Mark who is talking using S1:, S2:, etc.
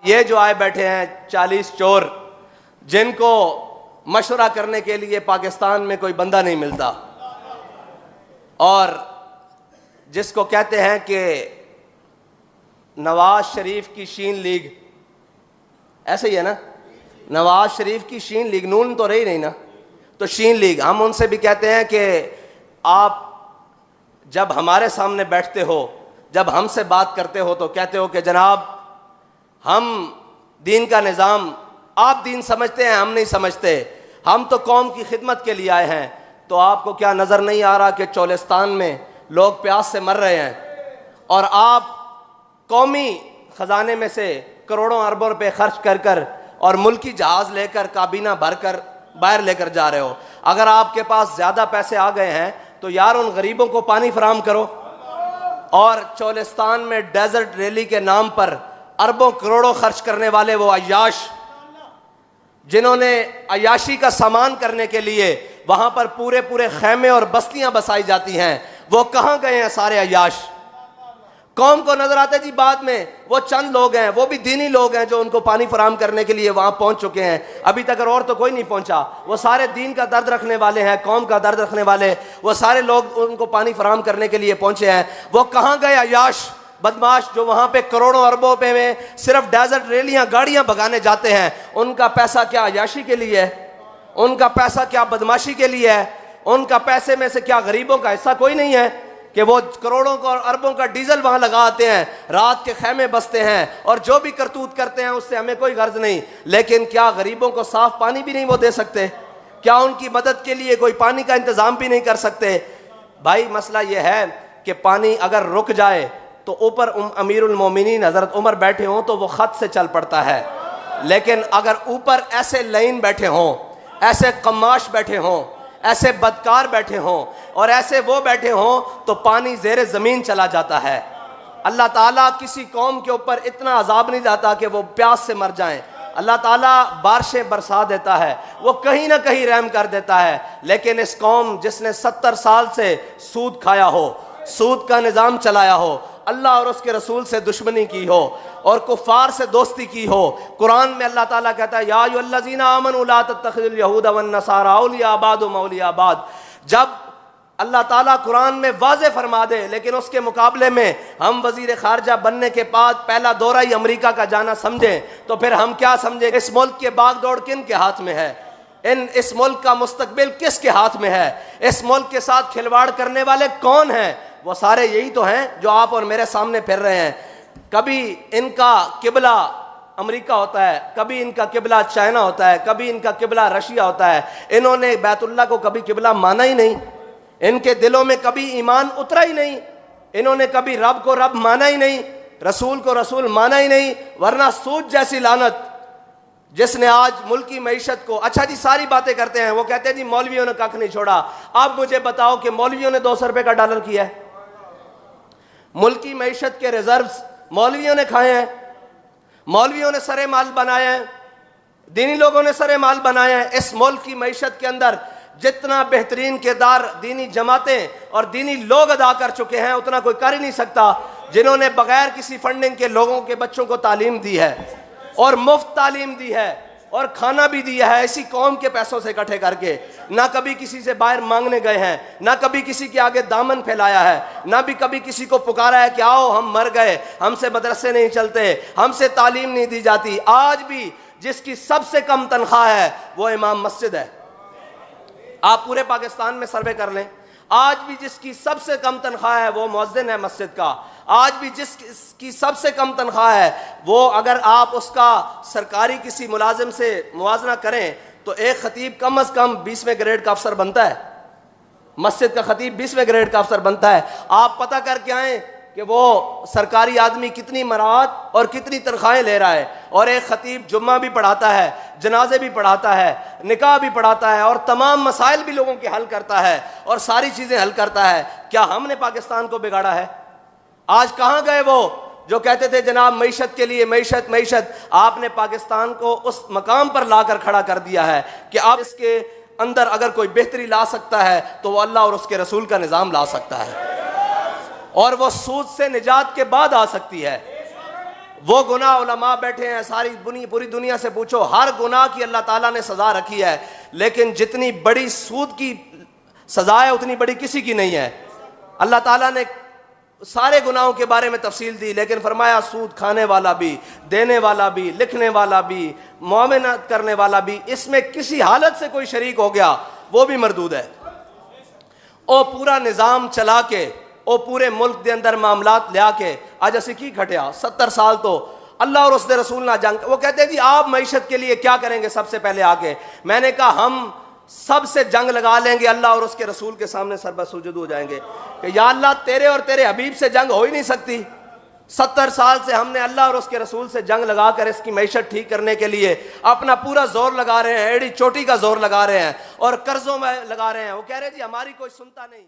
S1: ये जो आए बैठे हैं 40 चोर, जिनको मशवरा करने के लिए पाकिस्तान में कोई बंदा नहीं मिलता, और जिसको कहते हैं कि नवाज शरीफ की शीन लीग, ऐसे ही है ना, नवाज शरीफ की शीन लीग, नून तो रही नहीं ना, तो शीन लीग। हम उनसे भी कहते हैं कि आप जब हमारे सामने बैठते हो, जब हमसे बात करते हो, तो कहते हो कि जनाब हम दीन का निज़ाम, आप दीन समझते हैं, हम नहीं समझते, हम तो कौम की खिदमत के लिए आए हैं। तो आपको क्या नज़र नहीं आ रहा कि चोलिस्तान में लोग प्यास से मर रहे हैं और आप कौमी ख़जाने में से करोड़ों अरबों रुपए खर्च कर कर और मुल्की जहाज़ लेकर काबीना भर कर बाहर लेकर जा रहे हो। अगर आपके पास ज़्यादा पैसे आ गए हैं तो यार उन गरीबों को पानी फराहम करो। और चोलिस्तान में डेजर्ट रैली के नाम पर अरबों करोड़ों खर्च करने वाले वो अय्याश, जिन्होंने अय्याशी का सामान करने के लिए वहां पर पूरे पूरे खैमे और बस्तियां बसाई जाती हैं, वो कहां गए हैं सारे अय्याश? कौम को नजर आते जी बाद में, वो चंद लोग हैं, वो भी दीनी लोग हैं जो उनको पानी फराहम करने के लिए वहां पहुंच चुके हैं। अभी तक और तो कोई नहीं पहुंचा। वो सारे दीन का दर्द रखने वाले हैं, कौम का दर्द रखने वाले, वो सारे लोग उनको पानी फराहम करने के लिए पहुंचे हैं। वो कहां गए अय्याश बदमाश जो वहां पे करोड़ों अरबों रुपए में सिर्फ डेजर्ट रैलियां गाड़ियां भगाने जाते हैं? उनका पैसा क्या अय्याशी के लिए है? उनका पैसा क्या बदमाशी के लिए है? उनका पैसे में से क्या गरीबों का हिस्सा कोई नहीं है कि वो करोड़ों का और अरबों का डीजल वहां लगाते हैं, रात के खैमे बसते हैं और जो भी करतूत करते हैं उससे हमें कोई गर्ज नहीं। लेकिन क्या गरीबों को साफ पानी भी नहीं वो दे सकते? क्या उनकी मदद के लिए कोई पानी का इंतजाम भी नहीं कर सकते? भाई मसला यह है कि पानी अगर रुक जाए तो ऊपर अमीरुल मोमिनीन हजरत उमर बैठे हों तो वो खत से चल पड़ता है, लेकिन अगर ऊपर ऐसे लाइन बैठे हों, ऐसे कमाश बैठे हों, ऐसे बदकार बैठे हों और ऐसे वो बैठे हों तो पानी ज़ेरे ज़मीन चला जाता है। अल्लाह ताला किसी कौम के ऊपर इतना अजाब नहीं जाता कि वो प्यास से मर जाएं। अल्लाह ताला बारिशें बरसा देता है, वो कहीं ना कहीं रहम कर देता है। लेकिन इस कौम जिसने 70 साल से सूद खाया हो, सूद का निज़ाम चलाया हो, अल्लाह और उसके रसूल से दुश्मनी की हो और कुफ़ार से दोस्ती की हो, कुरान में अल्लाह ताला कहता है या अय्युहल्लज़ीना आमनू ला तत्तखिज़ुल यहूद वन नसारा औलिया बाद मौलिया बाद। जब अल्लाह ताला कुरान में वाज़े फरमा दे, लेकिन उसके मुकाबले में हम वज़ीर ख़ारजा बनने के बाद पहला दौरा ही अमेरिका का जाना समझें, तो फिर हम क्या समझें? इस मुल्क के बागडोर किन के हाथ में है? इस मुल्क का मुस्तकबिल किसके हाथ में है? इस मुल्क के साथ खिलवाड़ करने वाले कौन हैं? वो सारे यही तो हैं जो आप और मेरे सामने फिर रहे हैं। कभी इनका किबला अमेरिका होता है, कभी इनका किबला चाइना होता है, कभी इनका किबला रशिया होता है। इन्होंने बैतुल्लाह को कभी किबला माना ही नहीं, इनके दिलों में कभी ईमान उतरा ही नहीं, इन्होंने कभी रब को रब माना ही नहीं, रसूल को रसूल माना ही नहीं। वरना सूद जैसी लानत जिसने आज मुल्की मईशत को, अच्छा जी सारी बातें करते हैं, वो कहते हैं जी मौलवियों ने कख नहीं छोड़ा। अब मुझे बताओ कि मौलवियों ने 200 रुपए का डॉलर किया है? मुल्की मईशत के रिजर्व्स मौलवियों ने खाए हैं, मौलवियों ने सरे माल बनाए हैं, दीनी लोगों ने सरे माल बनाए हैं। इस मुल्क की मईशत के अंदर जितना बेहतरीन किरदार दीनी जमातें और दीनी लोग अदा कर चुके हैं उतना कोई कर ही नहीं सकता, जिन्होंने बगैर किसी फंडिंग के लोगों के बच्चों को तालीम दी है और मुफ्त तालीम दी है और खाना भी दिया है इसी कौम के पैसों से इकट्ठे करके। ना कभी किसी से बाहर मांगने गए हैं, ना कभी किसी के आगे दामन फैलाया है, ना भी कभी किसी को पुकारा है कि आओ हम मर गए, हमसे मदरसे नहीं चलते, हमसे तालीम नहीं दी जाती। आज भी जिसकी सबसे कम तनख्वाह है वो इमाम मस्जिद है। आप पूरे पाकिस्तान में सर्वे कर लें, आज भी जिसकी सबसे कम तनख्वाह है वो मुअज्जिन है मस्जिद का। आज भी जिसकी सबसे कम तनख्वाह है वो, अगर आप उसका सरकारी किसी मुलाजिम से मुवाजना करें तो एक खतीब कम अज कम 20वें ग्रेड का अफसर बनता है। मस्जिद का खतीब 20वें ग्रेड का अफसर बनता है। आप पता करके आए कि वो सरकारी आदमी कितनी मराहत और कितनी तनख्वाहें ले रहा है। और एक खतीब जुम्मा भी पढ़ाता है, जनाजे भी पढ़ाता है, निकाह भी पढ़ाता है और तमाम मसाइल भी लोगों के हल करता है और सारी चीज़ें हल करता है। क्या हमने पाकिस्तान को बिगाड़ा है? आज कहाँ गए वो जो कहते थे जनाब मईशत के लिए मईशत मईशत? आपने पाकिस्तान को उस मकाम पर लाकर खड़ा कर दिया है कि आप इसके अंदर अगर कोई बेहतरी ला सकता है तो वो अल्लाह और उसके रसूल का निज़ाम ला सकता है, और वो सूद से निजात के बाद आ सकती है। वो गुनाह उलमा बैठे हैं, सारी पूरी दुनिया से पूछो, हर गुनाह की अल्लाह ताला ने सजा रखी है, लेकिन जितनी बड़ी सूद की सजा है उतनी बड़ी किसी की नहीं है। अल्लाह ताला ने सारे गुनाहों के बारे में तफसील दी, लेकिन फरमाया सूद खाने वाला भी, देने वाला भी, लिखने वाला भी, मुआवनत करने वाला भी, इसमें किसी हालत से कोई शरीक हो गया वो भी मरदूद है। ओ पूरा निज़ाम चला के, ओ पूरे मुल्क के अंदर मामलात लिया के अज असी की घटिया 70 साल तो अल्लाह और उसके रसूल ना जंग। वो कहते हैं जी आप मईशत के लिए क्या करेंगे सबसे पहले आके। मैंने कहा हम सबसे जंग लगा लेंगे, अल्लाह और उसके रसूल के सामने सरबसुजुद हो जाएंगे कि या अल्लाह तेरे और तेरे हबीब से जंग हो ही नहीं सकती। 70 साल से हमने अल्लाह और उसके रसूल से जंग लगाकर इसकी मईशत ठीक करने के लिए अपना पूरा जोर लगा रहे हैं, एड़ी चोटी का जोर लगा रहे हैं और कर्जों में लगा रहे हैं। वो कह रहे हैं जी हमारी कोई सुनता नहीं।